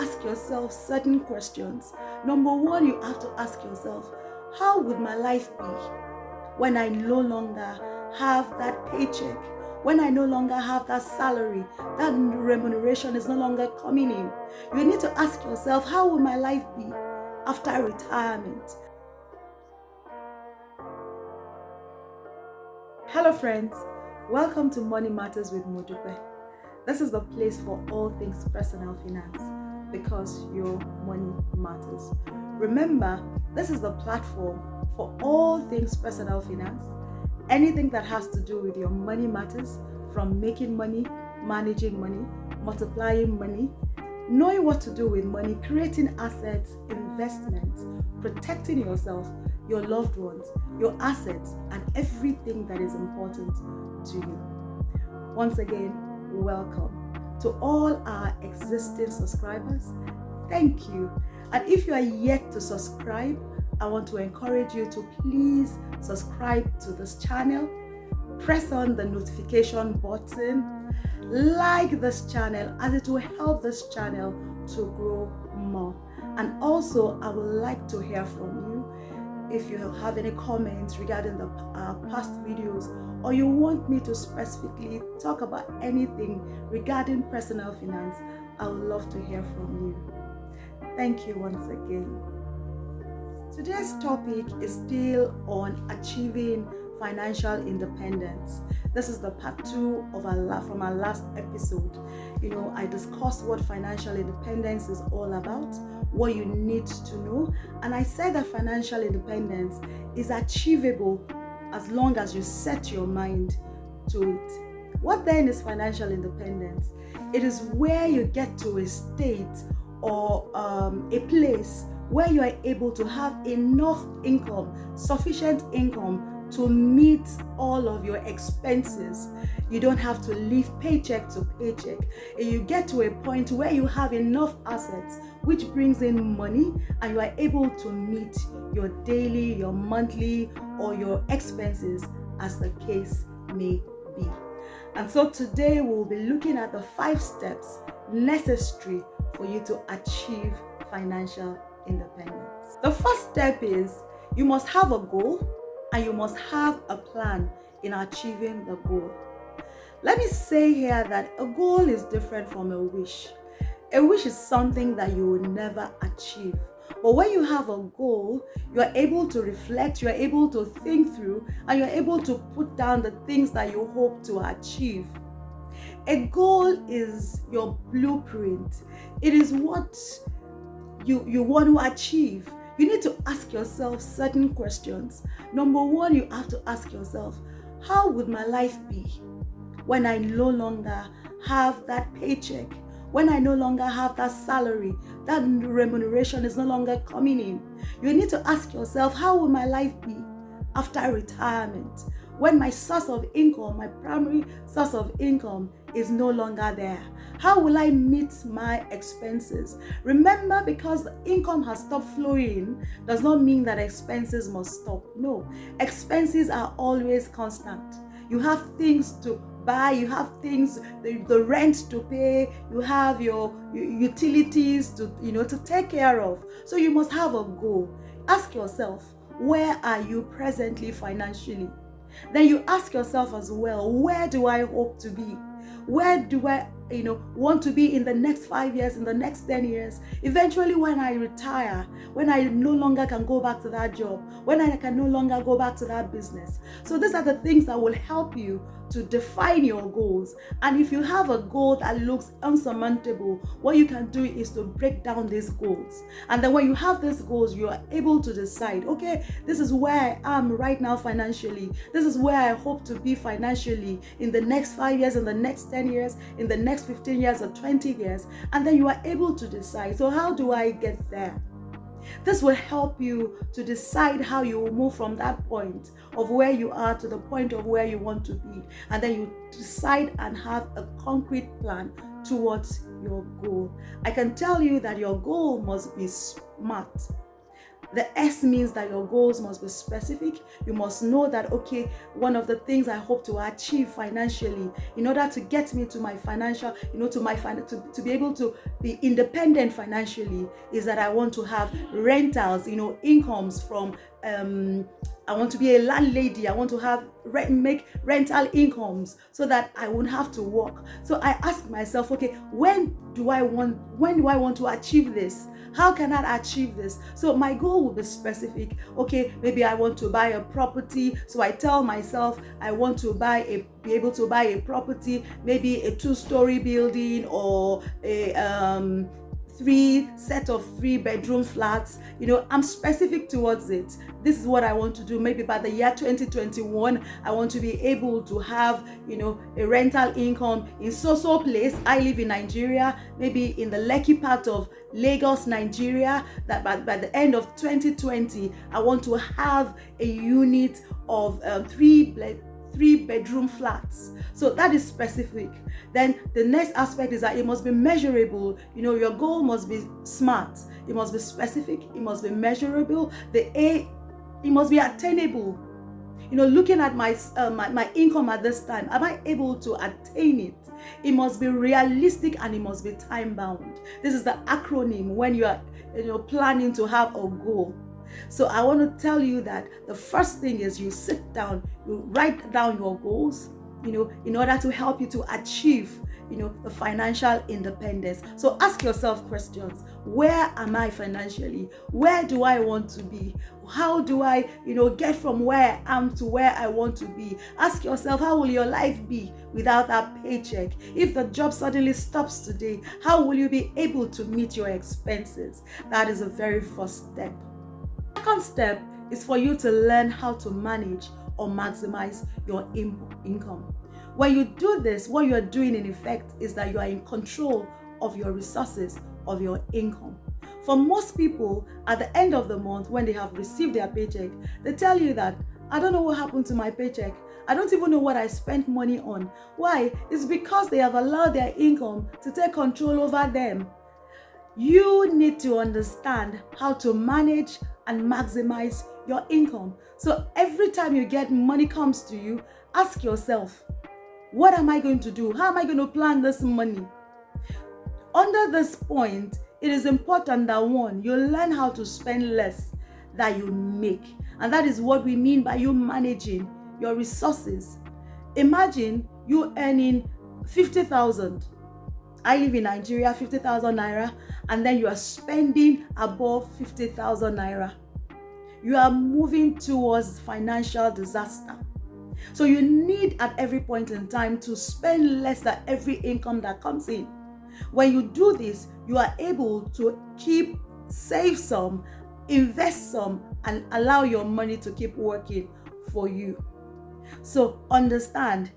ask yourself certain questions. Number one, you have to ask yourself, how would my life be when I no longer have that paycheck? When I no longer have that salary, that remuneration is no longer coming in. You need to ask yourself, how will my life be after retirement? Hello friends, welcome to Money Matters with Modupe. This is the place for all things personal finance because your money matters. Remember, this is the platform for all things personal finance. Anything that has to do with your money matters, from making money, managing money, multiplying money, knowing what to do with money, creating assets, investments, protecting yourself, your loved ones, your assets, and everything that is important to you. Once again, welcome to all our existing subscribers. Thank you. And if you are yet to subscribe, I want to encourage you to please subscribe to this channel, press on the notification button, like this channel, as it will help this channel to grow more. And also, I would like to hear from you. If you have any comments regarding the past videos, or you want me to specifically talk about anything regarding personal finance, I would love to hear from you. Thank you once again. Today's topic is still on achieving financial independence. This is the part 2 of from our last episode. I discussed what financial independence is all about, what you need to know, and I said that financial independence is achievable as long as you set your mind to it. What then is financial independence? It is where you get to a state or a place where you are able to have enough income, sufficient income to meet all of your expenses. You don't have to live paycheck to paycheck. You get to a point where you have enough assets which brings in money, and you are able to meet your daily, your monthly, or your expenses as the case may be. And so today we'll be looking at the 5 steps necessary for you to achieve financial independence. The first step is you must have a goal and you must have a plan in achieving the goal. Let me say here that a goal is different from a wish. A wish is something that you will never achieve. But when you have a goal, you are able to reflect, you are able to think through, and you're able to put down the things that you hope to achieve. A goal is your blueprint. It is what you want to achieve. You need to ask yourself certain questions. Number one, you have to ask yourself, how would my life be when I no longer have that paycheck? When I no longer have that salary, that remuneration is no longer coming in? You need to ask yourself, how will my life be after retirement? When my source of income, my primary source of income, is no longer there? How will I meet my expenses? Remember, because the income has stopped flowing does not mean that expenses must stop. No, expenses are always constant. You have things to buy, you have things, the rent to pay, you have your utilities to take care of. So you must have a goal. Ask yourself, where are you presently financially? Then you ask yourself as well, where do I hope to be? Where do I want to be in the next 5 years, in the next 10 years? Eventually, when I retire, when I no longer can go back to that job, when I can no longer go back to that business. So these are the things that will help you to define your goals. And if you have a goal that looks unsurmountable, what you can do is to break down these goals. And then when you have these goals, you are able to decide, okay, this is where I am right now financially. This is where I hope to be financially in the next 5 years, in the next 10 years, in the next 15 years or 20 years. And then you are able to decide, so how do I get there? This will help you to decide how you will move from that point of where you are to the point of where you want to be. And then you decide and have a concrete plan towards your goal. I can tell you that your goal must be smart. The S means that your goals must be specific. You must know that, okay, one of the things I hope to achieve financially in order to get me to my financial, to be able to be independent financially is that I want to have rentals, incomes from, I want to be a landlady. I want to have make rental incomes so that I won't have to work. So I ask myself, okay, when do I want to achieve this? How can I achieve this? So my goal will be specific. Okay, maybe I want to buy a property. So I tell myself I want to be able to buy a property, maybe a 2-story building or a 3-bedroom flats. I'm specific towards it. This is what I want to do. Maybe by the year 2021, I want to be able to have, a rental income in so place. I live in Nigeria, maybe in the Lekki part of Lagos, Nigeria, that by the end of 2020, I want to have a unit of 3-bedroom flats. So that is specific. Then the next aspect is that it must be measurable. Your goal must be SMART. It must be specific. It must be measurable. The A, it must be attainable. Looking at my income at this time, am I able to attain it? It must be realistic and it must be time bound. This is the acronym when you are planning to have a goal. So I want to tell you that the first thing is you sit down, you write down your goals, in order to help you to achieve, the financial independence. So ask yourself questions. Where am I financially? Where do I want to be? How do I, get from where I am to where I want to be? Ask yourself, how will your life be without that paycheck? If the job suddenly stops today, how will you be able to meet your expenses? That is the very first step. Second step is for you to learn how to manage or maximize your income. When you do this, what you are doing in effect is that you are in control of your resources, of your income. For most people, at the end of the month, when they have received their paycheck, they tell you that, I don't know what happened to my paycheck. I don't even know what I spent money on. Why? It's because they have allowed their income to take control over them. You need to understand how to manage and maximize your income. So every time you get money comes to you, ask yourself, what am I going to do? How am I going to plan this money? Under this point, it is important that one, you learn how to spend less than you make. And that is what we mean by you managing your resources. Imagine you earning 50,000. I live in Nigeria, 50,000 naira, and then you are spending above 50,000 naira. You are moving towards financial disaster. So you need at every point in time to spend less than every income that comes in. When you do this, you are able to save some, invest some, and allow your money to keep working for you. So understand,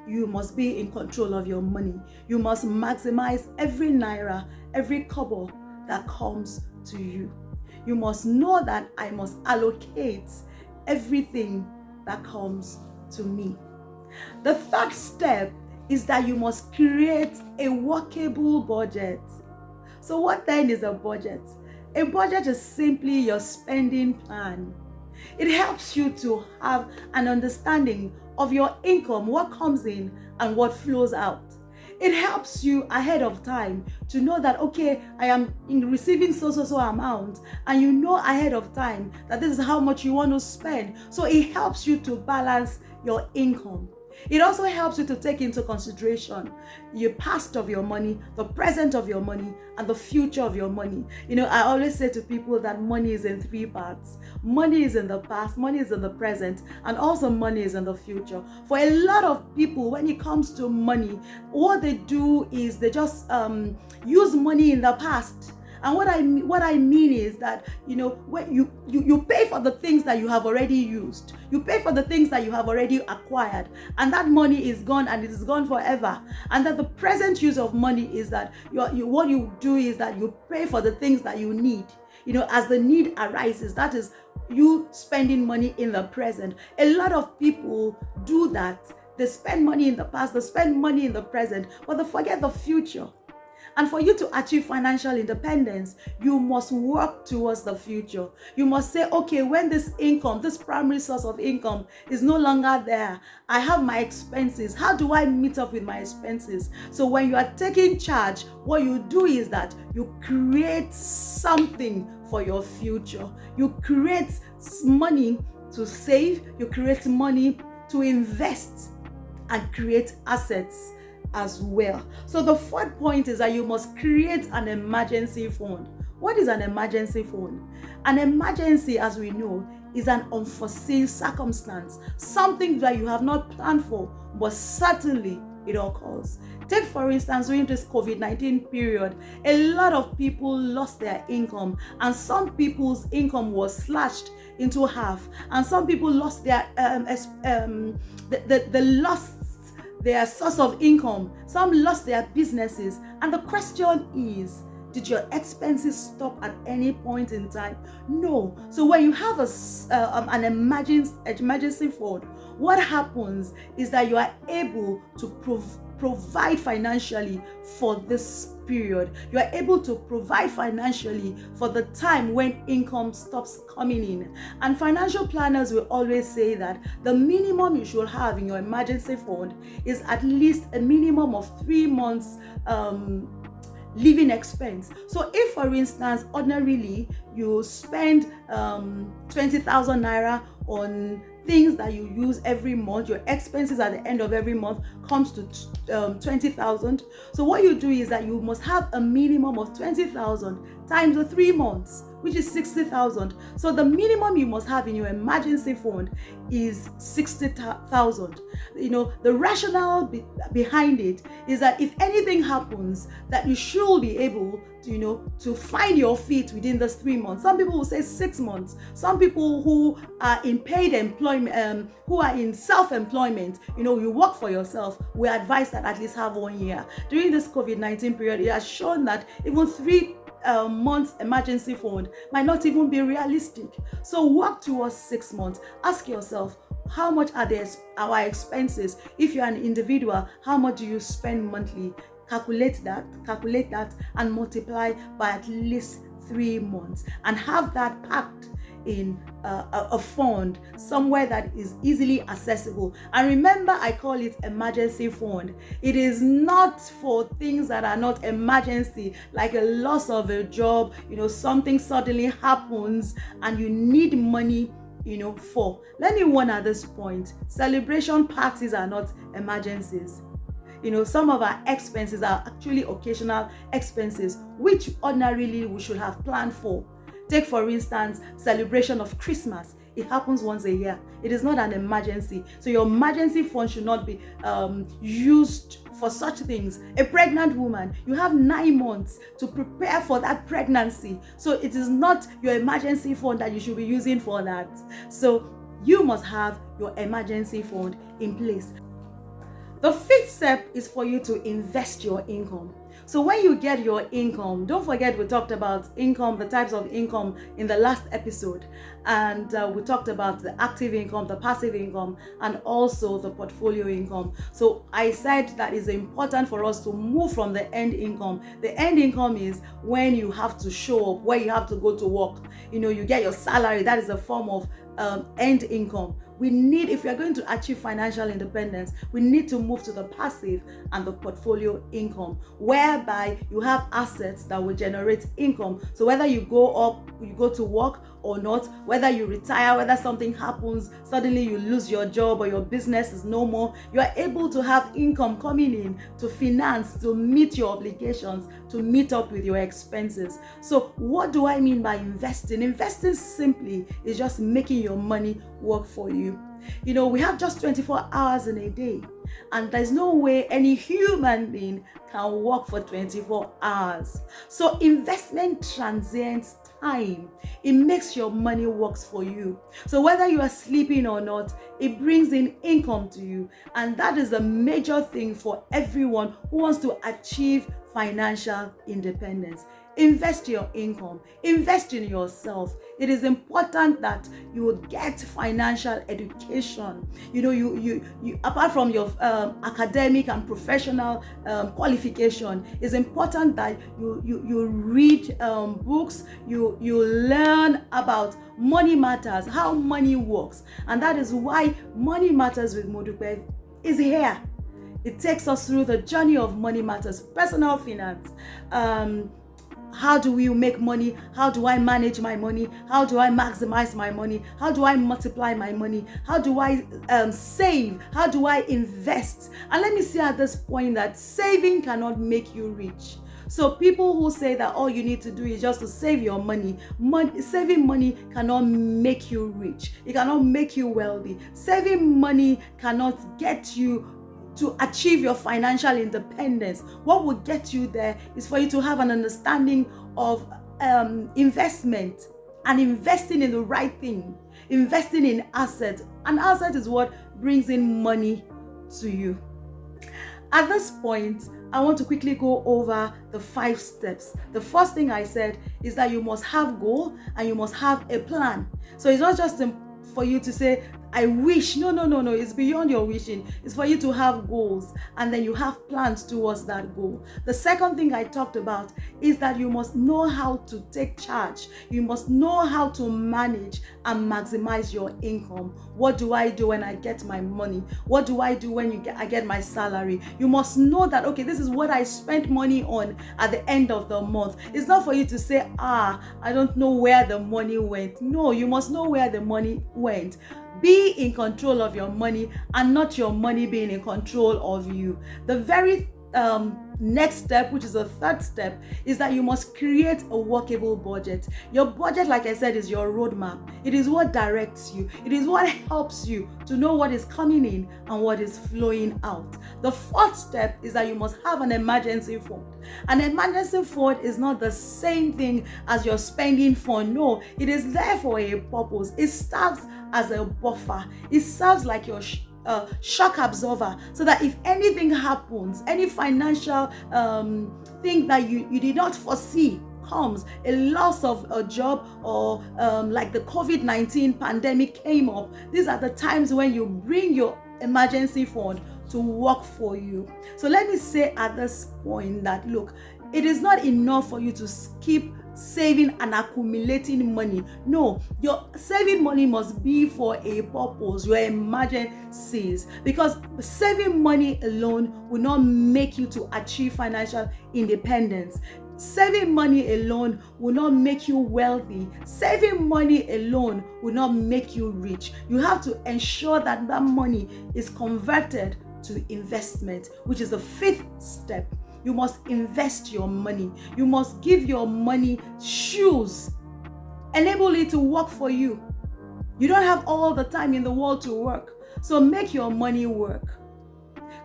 you must be in control of your money. You must maximize every naira, every kobo that comes to you. You must know that I must allocate everything that comes to me. The third step is that you must create a workable budget. So what then is a budget? A budget is simply your spending plan. It helps you to have an understanding of your income, what comes in and what flows out. It helps you ahead of time to know that, okay, I am receiving so amount, and you know ahead of time that this is how much you want to spend. So it helps you to balance your income. It also helps you to take into consideration the past of your money, the present of your money, and the future of your money. I always say to people that money is in 3 parts. Money is in the past, money is in the present, and also money is in the future. For a lot of people, when it comes to money, what they do is they just use money in the past. And what I mean is that, when you pay for the things that you have already used. You pay for the things that you have already acquired, and that money is gone, and it is gone forever. And that the present use of money is that what you do is that you pay for the things that you need. As the need arises, that is you spending money in the present. A lot of people do that. They spend money in the past, they spend money in the present, but they forget the future. And for you to achieve financial independence, you must work towards the future. You must say, okay, when this income, this primary source of income is no longer there, I have my expenses. How do I meet up with my expenses? So when you are taking charge, what you do is that you create something for your future. You create money to save, you create money to invest, and create assets as well. So the fourth point is that you must create an emergency fund. What is an emergency fund? An emergency, as we know, is an unforeseen circumstance, something that you have not planned for, but certainly it occurs. Take, for instance, during this COVID-19 period, a lot of people lost their income, and some people's income was slashed into half, and some people lost their lost their source of income. Some lost their businesses. And the question is, did your expenses stop at any point in time? No. So when you have an emergency fund, what happens is that you are able to provide financially for this period. You are able to provide financially for the time when income stops coming in. And financial planners will always say that the minimum you should have in your emergency fund is at least a minimum of 3 months living expense. So if, for instance, ordinarily you spend 20,000 naira on things that you use every month, your expenses at the end of every month comes to 20,000. So what you do is that you must have a minimum of 20,000 times the 3 months, which is 60,000. So the minimum you must have in your emergency fund is 60,000. The rationale behind it is that if anything happens, that you should be able to find your feet within those 3 months. Some people will say 6 months. Some people who are in paid employment, who are in self-employment, you work for yourself, we advise that at least have 1 year. During this COVID-19 period, it has shown that even 3 months emergency fund might not even be realistic. So work towards 6 months. Ask yourself, how much are our expenses? If you're an individual, how much do you spend monthly? Calculate that, and multiply by at least 3 months, and have that packed in a fund somewhere that is easily accessible. And remember, I call it emergency fund. It is not for things that are not emergency, like a loss of a job, something suddenly happens and you need money for. Let me warn at this point, celebration parties are not emergencies. Some of our expenses are actually occasional expenses, which ordinarily we should have planned for. Take, for instance, celebration of Christmas. It happens once a year. It is not an emergency. So your emergency fund should not be used for such things. A pregnant woman, you have 9 months to prepare for that pregnancy. So it is not your emergency fund that you should be using for that. So you must have your emergency fund in place. The fifth step is for you to invest your income. So when you get your income, don't forget we talked about income, the types of income in the last episode. And we talked about the active income, the passive income, and also the portfolio income. So I said that it's important for us to move from the end income. The end income is when you have to show up, where you have to go to work. You get your salary. That is a form of end income. We need, if we are going to achieve financial independence, we need to move to the passive and the portfolio income, whereby you have assets that will generate income. So whether you go to work or not, whether you retire, whether something happens, suddenly you lose your job or your business is no more, you are able to have income coming in to finance, to meet your obligations, to meet up with your expenses. So what do I mean by investing? Investing simply is just making your money work for you. We have just 24 hours in a day, and there's no way any human being can work for 24 hours. So investment transients time. It makes your money works for you. So whether you are sleeping or not, it brings in income to you. And that is a major thing for everyone who wants to achieve financial independence. Invest your income, invest in yourself. It is important that you will get financial education. You apart from your academic and professional qualification, it's important that you read books, you learn about money matters, how money works. And that is why Money Matters with Modupe is here. It takes us through the journey of money matters, personal finance. How do we make money? How do I manage my money? How do I maximize my money? How do I multiply my money? How do I save? How do I invest? And let me say at this point that saving cannot make you rich. So people who say that all you need to do is just to save your money, saving money cannot make you rich. It cannot make you wealthy. Saving money cannot get you to achieve your financial independence. What will get you there is for you to have an understanding of investment and investing in the right thing, investing in assets. An asset is what brings in money to you. At this point, I want to quickly go over the 5 steps. The first thing I said is that you must have goal and you must have a plan. So it's not just for you to say, I wish. No. It's beyond your wishing. It's for you to have goals and then you have plans towards that goal. The second thing I talked about is that you must know how to take charge. You must know how to manage and maximize your income. What do I do when I get my money? What do I do when I get my salary? You must know that, okay, this is what I spent money on at the end of the month. It's not for you to say, I don't know where the money went. No, you must know where the money went. Be in control of your money and not your money being in control of you. The very next step, which is the third step, is that you must create a workable budget. Your budget, like I said, is your roadmap. It is what directs you. It is what helps you to know what is coming in and what is flowing out. The fourth step is that you must have an emergency fund. An emergency fund is not the same thing as your spending fund. No, it is there for a purpose. It serves as a buffer. It serves like your shock absorber, so that if anything happens, any financial thing that you did not foresee comes, a loss of a job or like the COVID-19 pandemic came up, these are the times when you bring your emergency fund to work for you. So let me say at this point that, look, it is not enough for you to skip saving and accumulating money. No, your saving money must be for a purpose, your emergencies, because saving money alone will not make you to achieve financial independence. Saving money alone will not make you wealthy. Saving money alone will not make you rich. You have to ensure that that money is converted to investment, which is the 5th step. You must invest your money. You must give your money shoes. Enable it to work for you. You don't have all the time in the world to work. So make your money work.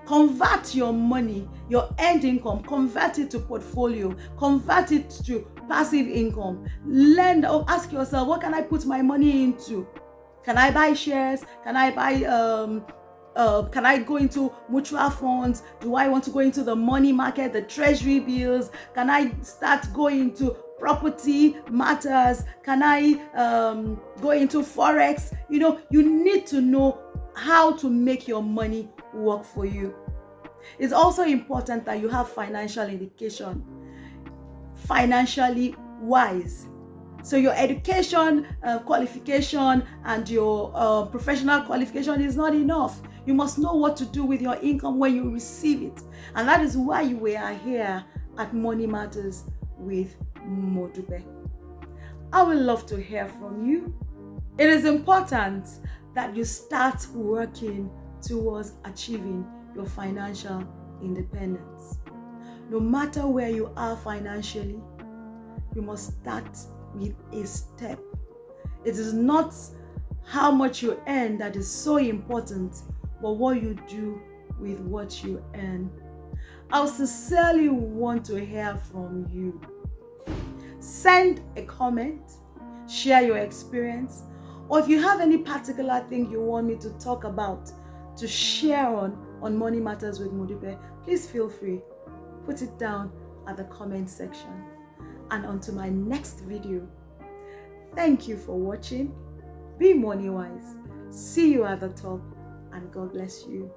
Convert your money, your earned income, convert it to portfolio, convert it to passive income. Learn or ask yourself, what can I put my money into? Can I buy shares? Can I buy can I go into mutual funds? Do I want to go into the money market, the treasury bills? Can I start going into property matters? Can I go into forex? You need to know how to make your money work for you. It's also important that you have financial education, financially wise. So your education qualification and your professional qualification is not enough. You must know what to do with your income when you receive it. And that is why we are here at Money Matters with Modupe. I would love to hear from you. It is important that you start working towards achieving your financial independence. No matter where you are financially, you must start with a step. It is not how much you earn that is so important, but what you do with what you earn. I sincerely want to hear from you. Send a comment, share your experience, or if you have any particular thing you want me to talk about, to share on Money Matters with Modupe, please feel free. Put it down at the comment section. and until my next video. Thank you for watching. Be money wise. See you at the top, and God bless you.